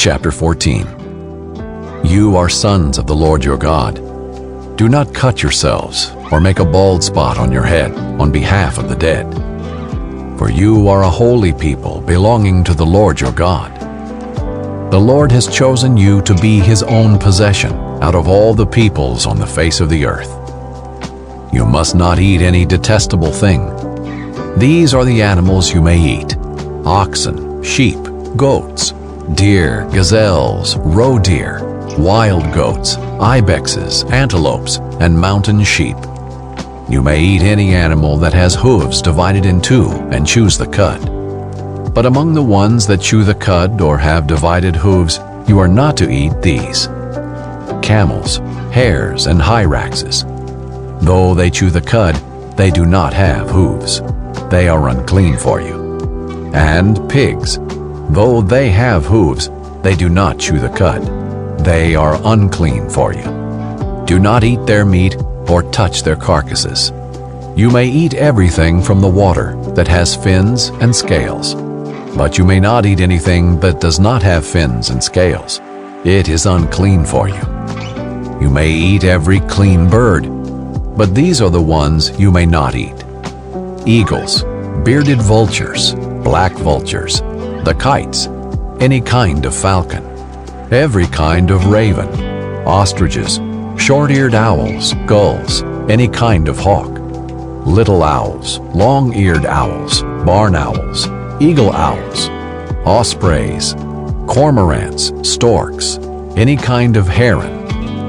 Chapter 14. You are sons of the Lord your God. Do not cut yourselves or make a bald spot on your head on behalf of the dead. For you are a holy people belonging to the Lord your God. The Lord has chosen you to be his own possession out of all the peoples on the face of the earth. You must not eat any detestable thing. These are the animals you may eat: oxen, sheep, goats, deer, gazelles, roe deer, wild goats, ibexes, antelopes, and mountain sheep. You may eat any animal that has hooves divided in two and chews the cud. But among the ones that chew the cud or have divided hooves, you are not to eat these: camels, hares, and hyraxes. Though they chew the cud, they do not have hooves. They are unclean for you. And pigs, though they have hooves, they do not chew the cud. They are unclean for you. Do not eat their meat or touch their carcasses. You may eat everything from the water that has fins and scales, but you may not eat anything that does not have fins and scales. It is unclean for you. You may eat every clean bird, but these are the ones you may not eat: eagles, bearded vultures, black vultures, the kites, any kind of falcon, every kind of raven, ostriches, short-eared owls, gulls, any kind of hawk, little owls, long-eared owls, barn owls, eagle owls, ospreys, cormorants, storks, any kind of heron,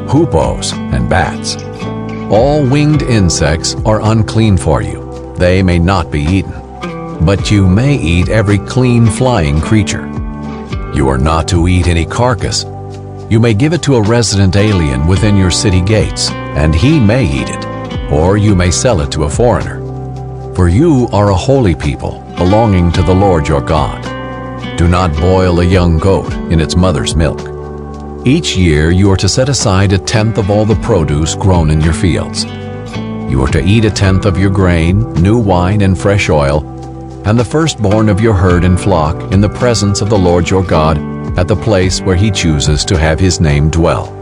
hoopoes, and bats. All winged insects are unclean for you. They may not be eaten. But you may eat every clean flying creature. You are not to eat any carcass. You may give it to a resident alien within your city gates, and he may eat it, or you may sell it to a foreigner. For you are a holy people, belonging to the Lord your God. Do not boil a young goat in its mother's milk. Each year you are to set aside 1/10 of all the produce grown in your fields. You are to eat 1/10 of your grain, new wine, and fresh oil, and the firstborn of your herd and flock in the presence of the Lord your God at the place where he chooses to have his name dwell,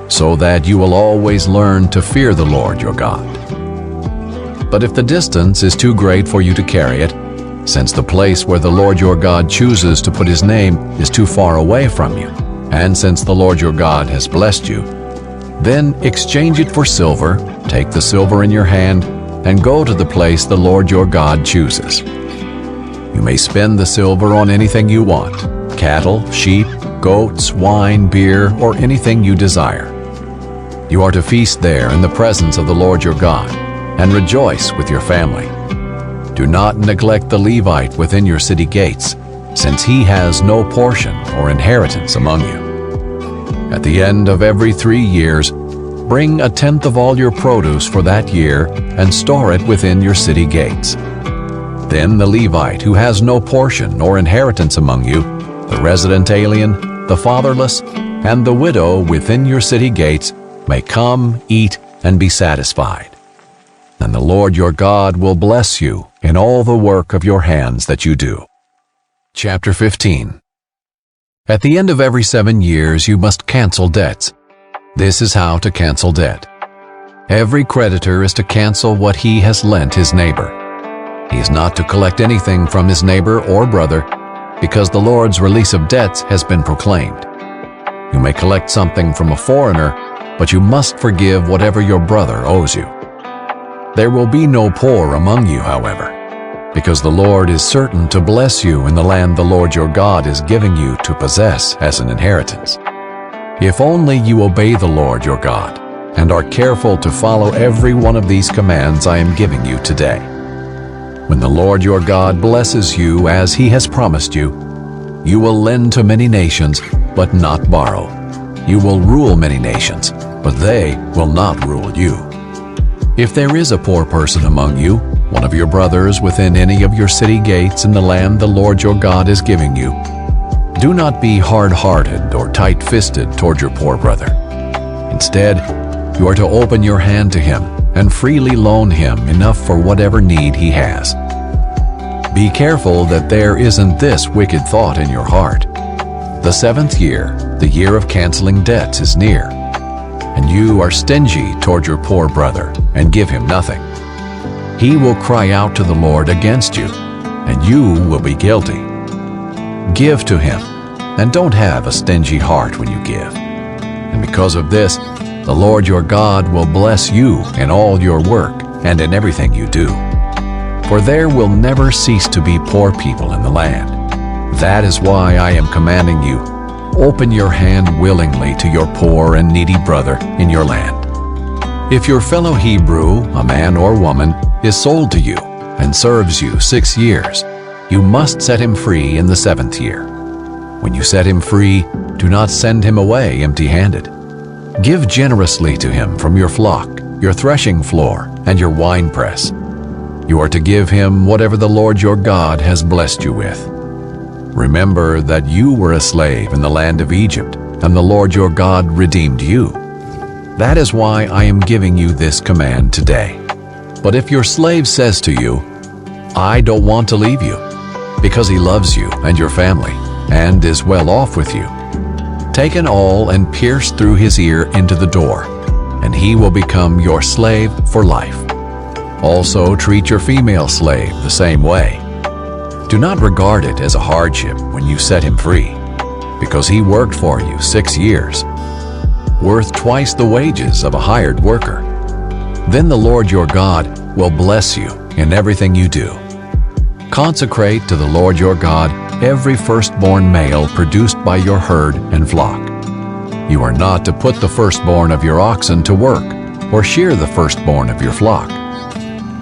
so that you will always learn to fear the Lord your God. But if the distance is too great for you to carry it, since the place where the Lord your God chooses to put his name is too far away from you, and since the Lord your God has blessed you, then exchange it for silver, take the silver in your hand, and go to the place the Lord your God chooses. You may spend the silver on anything you want: cattle, sheep, goats, wine, beer, or anything you desire. You are to feast there in the presence of the Lord your God, and rejoice with your family. Do not neglect the Levite within your city gates, since he has no portion or inheritance among you. At the end of every 3 years, bring 1/10 of all your produce for that year and store it within your city gates. Then the Levite who has no portion or inheritance among you, the resident alien, the fatherless, and the widow within your city gates may come, eat, and be satisfied. And the Lord your God will bless you in all the work of your hands that you do. Chapter 15. At the end of every 7 years you must cancel debts. This is how to cancel debt. Every creditor is to cancel what he has lent his neighbor. He is not to collect anything from his neighbor or brother, because the Lord's release of debts has been proclaimed. You may collect something from a foreigner, but you must forgive whatever your brother owes you. There will be no poor among you, however, because the Lord is certain to bless you in the land the Lord your God is giving you to possess as an inheritance. If only you obey the Lord your God and are careful to follow every one of these commands I am giving you today. When the Lord your God blesses you as he has promised you, you will lend to many nations, but not borrow. You will rule many nations, but they will not rule you. If there is a poor person among you, one of your brothers within any of your city gates in the land the Lord your God is giving you, do not be hard-hearted or tight-fisted toward your poor brother. Instead, you are to open your hand to him and freely loan him enough for whatever need he has. Be careful that there isn't this wicked thought in your heart: The 7th year, the year of canceling debts, is near, and you are stingy toward your poor brother and give him nothing. He will cry out to the Lord against you, and you will be guilty. Give to him, and don't have a stingy heart when you give. And because of this, the Lord your God will bless you in all your work and in everything you do. For there will never cease to be poor people in the land. That is why I am commanding you, open your hand willingly to your poor and needy brother in your land. If your fellow Hebrew, a man or woman, is sold to you and serves you 6 years, you must set him free in the 7th year. When you set him free, do not send him away empty-handed. Give generously to him from your flock, your threshing floor, and your winepress. You are to give him whatever the Lord your God has blessed you with. Remember that you were a slave in the land of Egypt, and the Lord your God redeemed you. That is why I am giving you this command today. But if your slave says to you, I don't want to leave you, because he loves you and your family, and is well off with you, take an awl and pierce through his ear into the door, and he will become your slave for life. Also treat your female slave the same way. Do not regard it as a hardship when you set him free, because he worked for you 6 years, worth twice the wages of a hired worker. Then the Lord your God will bless you in everything you do. Consecrate to the Lord your God every firstborn male produced by your herd and flock. You are not to put the firstborn of your oxen to work, or shear the firstborn of your flock.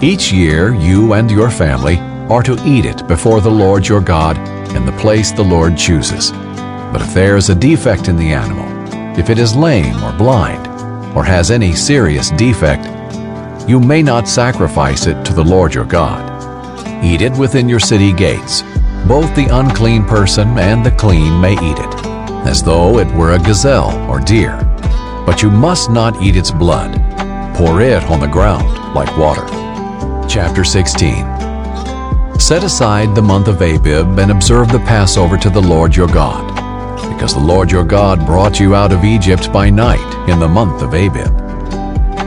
Each year you and your family are to eat it before the Lord your God in the place the Lord chooses. But if there is a defect in the animal, if it is lame or blind, or has any serious defect, you may not sacrifice it to the Lord your God. Eat it within your city gates. Both the unclean person and the clean may eat it, as though it were a gazelle or deer. But you must not eat its blood. Pour it on the ground like water. Chapter 16. Set aside the month of Abib and observe the Passover to the Lord your God, because the Lord your God brought you out of Egypt by night in the month of Abib.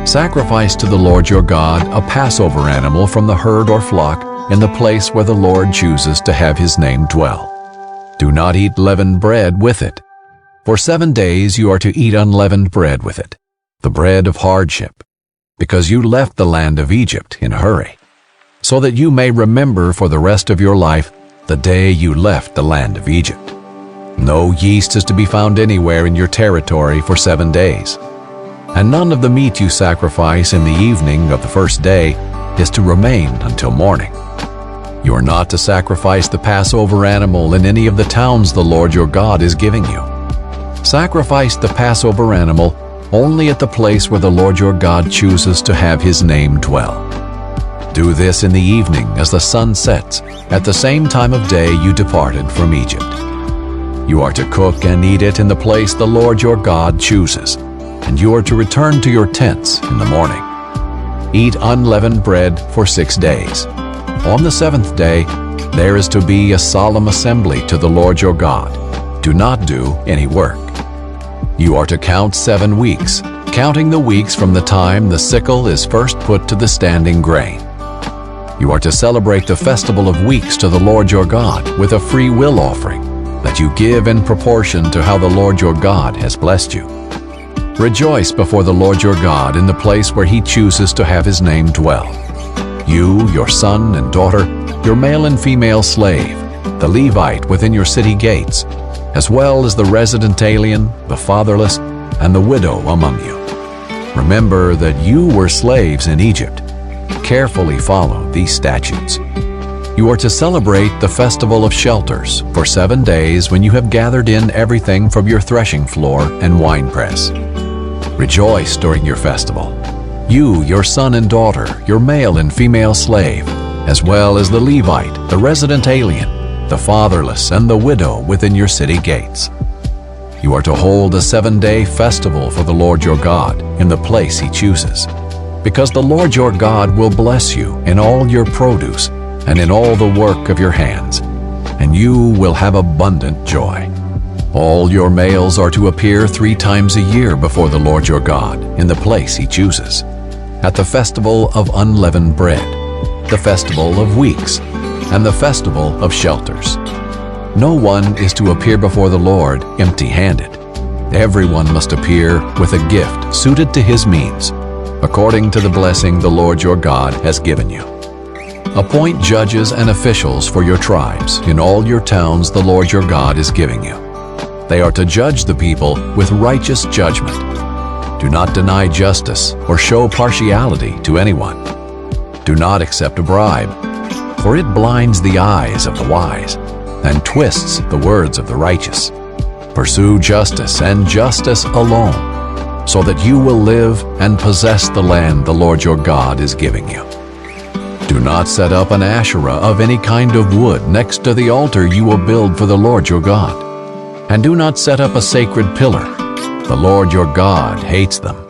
Sacrifice to the Lord your God a Passover animal from the herd or flock in the place where the Lord chooses to have his name dwell. Do not eat leavened bread with it. For 7 days you are to eat unleavened bread with it, the bread of hardship, because you left the land of Egypt in a hurry, so that you may remember for the rest of your life the day you left the land of Egypt. No yeast is to be found anywhere in your territory for 7 days, and none of the meat you sacrifice in the evening of the first day is to remain until morning. You are not to sacrifice the Passover animal in any of the towns the Lord your God is giving you. Sacrifice the Passover animal only at the place where the Lord your God chooses to have his name dwell. Do this in the evening as the sun sets, at the same time of day you departed from Egypt. You are to cook and eat it in the place the Lord your God chooses, and you are to return to your tents in the morning. Eat unleavened bread for 6 days. On the 7th day, there is to be a solemn assembly to the Lord your God. Do not do any work. You are to count 7 weeks, counting the weeks from the time the sickle is first put to the standing grain. You are to celebrate the festival of weeks to the Lord your God with a free will offering that you give in proportion to how the Lord your God has blessed you. Rejoice before the Lord your God in the place where he chooses to have his name dwell. You, your son and daughter, your male and female slave, the Levite within your city gates, as well as the resident alien, the fatherless, and the widow among you. Remember that you were slaves in Egypt. Carefully follow these statutes. You are to celebrate the Festival of Shelters for 7 days when you have gathered in everything from your threshing floor and winepress. Rejoice during your festival. You, your son and daughter, your male and female slave, as well as the Levite, the resident alien, the fatherless, and the widow within your city gates. You are to hold a 7-day festival for the Lord your God in the place he chooses, because the Lord your God will bless you in all your produce and in all the work of your hands, and you will have abundant joy. All your males are to appear 3 times a year before the Lord your God in the place he chooses, at the festival of unleavened bread, the festival of weeks, and the festival of shelters. No one is to appear before the Lord empty-handed. Everyone must appear with a gift suited to his means, according to the blessing the Lord your God has given you. Appoint judges and officials for your tribes in all your towns the Lord your God is giving you. They are to judge the people with righteous judgment. Do not deny justice or show partiality to anyone. Do not accept a bribe, for it blinds the eyes of the wise and twists the words of the righteous. Pursue justice and justice alone, so that you will live and possess the land the Lord your God is giving you. Do not set up an Asherah of any kind of wood next to the altar you will build for the Lord your God. And do not set up a sacred pillar. The Lord your God hates them.